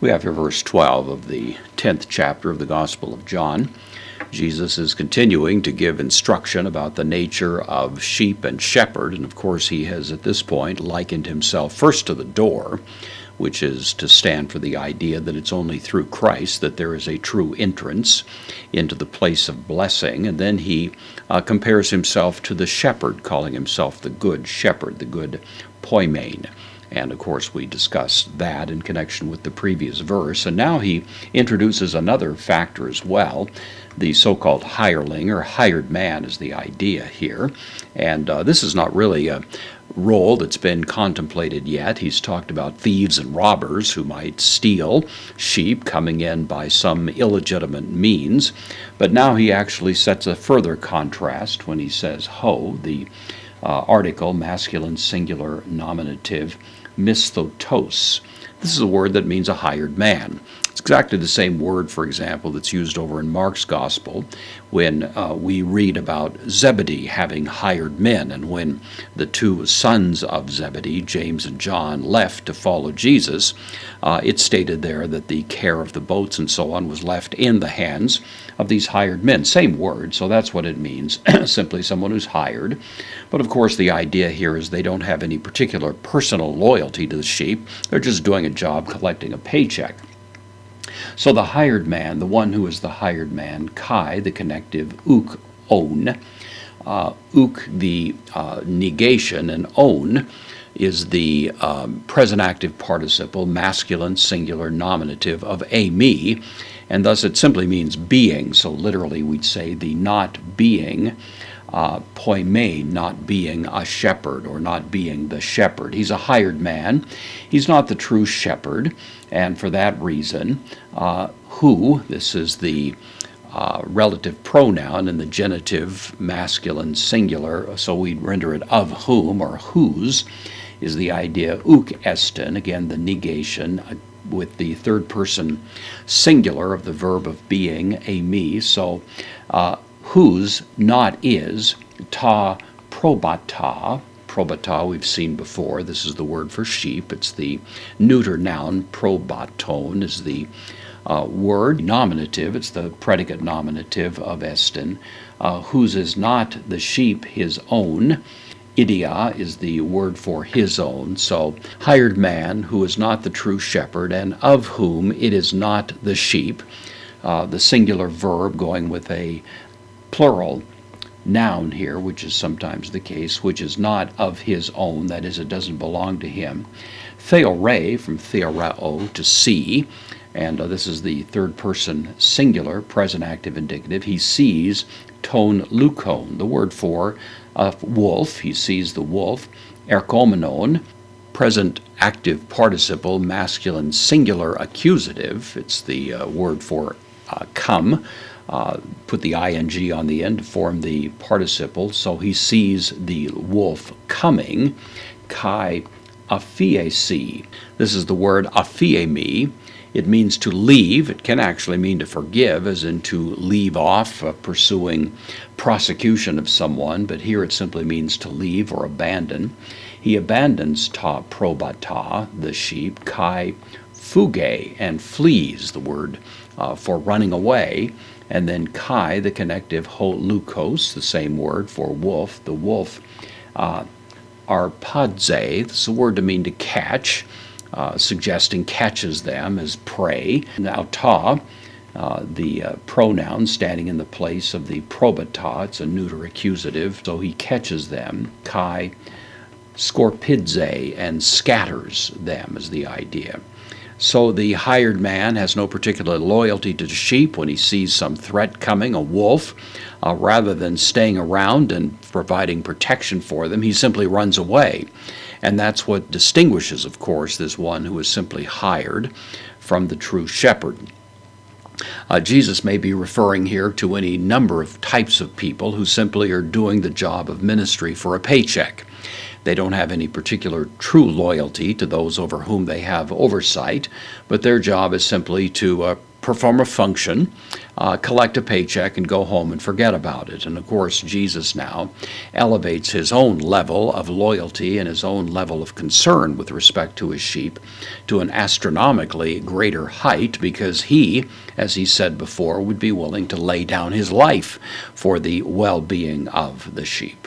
We have here verse 12 of the 10th chapter of the Gospel of John. Jesus is continuing to give instruction about the nature of sheep and shepherd, and of course he has at this point likened himself first to the door, which is to stand for the idea that it's only through Christ that there is a true entrance into the place of blessing, and then he compares himself to the shepherd, calling himself the good shepherd, the good poimen. And of course we discussed that in connection with the previous verse. And now he introduces another factor as well. The so-called hireling or hired man is the idea here. And this is not really a role that's been contemplated yet. He's talked about thieves and robbers who might steal sheep coming in by some illegitimate means. But now he actually sets a further contrast when he says ho, the article, masculine singular nominative, misthotos. This is a word that means a hired man. It's exactly the same word, for example, that's used over in Mark's Gospel when we read about Zebedee having hired men, and when the two sons of Zebedee, James and John, left to follow Jesus, it's stated there that the care of the boats and so on was left in the hands of these hired men. Same word, so that's what it means, simply someone who's hired. But of course the idea here is they don't have any particular personal loyalty to the sheep. They're just doing a job collecting a paycheck. So the hired man, the one who is the hired man, kai, the connective, uk, own, uk, the negation, and own is the present active participle, masculine singular nominative of me, and thus it simply means being. So literally we'd say the not being, poime, not being a shepherd or not being the shepherd. He's a hired man. He's not the true shepherd, and for that reason, who, this is the relative pronoun in the genitive masculine singular, so we'd render it of whom or whose, is the idea uk estin, again the negation with the third person singular of the verb of being, me. So whose, not is, ta probata. Probata we've seen before. This is the word for sheep. It's the neuter noun. Probaton is the word. Nominative, it's the predicate nominative of estin. Whose is not the sheep his own. Idia is the word for his own. So hired man who is not the true shepherd and of whom it is not the sheep. The singular verb going with a plural noun here, which is sometimes the case, which is not of his own, that is, it doesn't belong to him. Theore, from theoreo, to see, and this is the third person singular, present active indicative. He sees ton lukon, the word for wolf. He sees the wolf. Erkomenon, present active participle, masculine singular accusative. It's the word for come. Put the ing on the end to form the participle. So he sees the wolf coming. Kai aphiesi. This is the word aphiemi. It means to leave. It can actually mean to forgive, as in to leave off pursuing prosecution of someone, but here it simply means to leave or abandon. He abandons ta probata, the sheep, kai fuge, and flees, the word for running away. And then kai, the connective, ho lukos, the same word for wolf. The wolf, arpadze, this is a word to mean to catch, suggesting catches them as prey. Now ta, the pronoun standing in the place of the probata, it's a neuter accusative, so he catches them. Kai scorpidze, and scatters them is the idea. So the hired man has no particular loyalty to the sheep. When he sees some threat coming, a wolf, rather than staying around and providing protection for them, he simply runs away. And that's what distinguishes, of course, this one who is simply hired from the true shepherd. Jesus may be referring here to any number of types of people who simply are doing the job of ministry for a paycheck. They don't have any particular true loyalty to those over whom they have oversight, but their job is simply to perform a function, collect a paycheck, and go home and forget about it. And of course, Jesus now elevates his own level of loyalty and his own level of concern with respect to his sheep to an astronomically greater height, because he, as he said before, would be willing to lay down his life for the well-being of the sheep.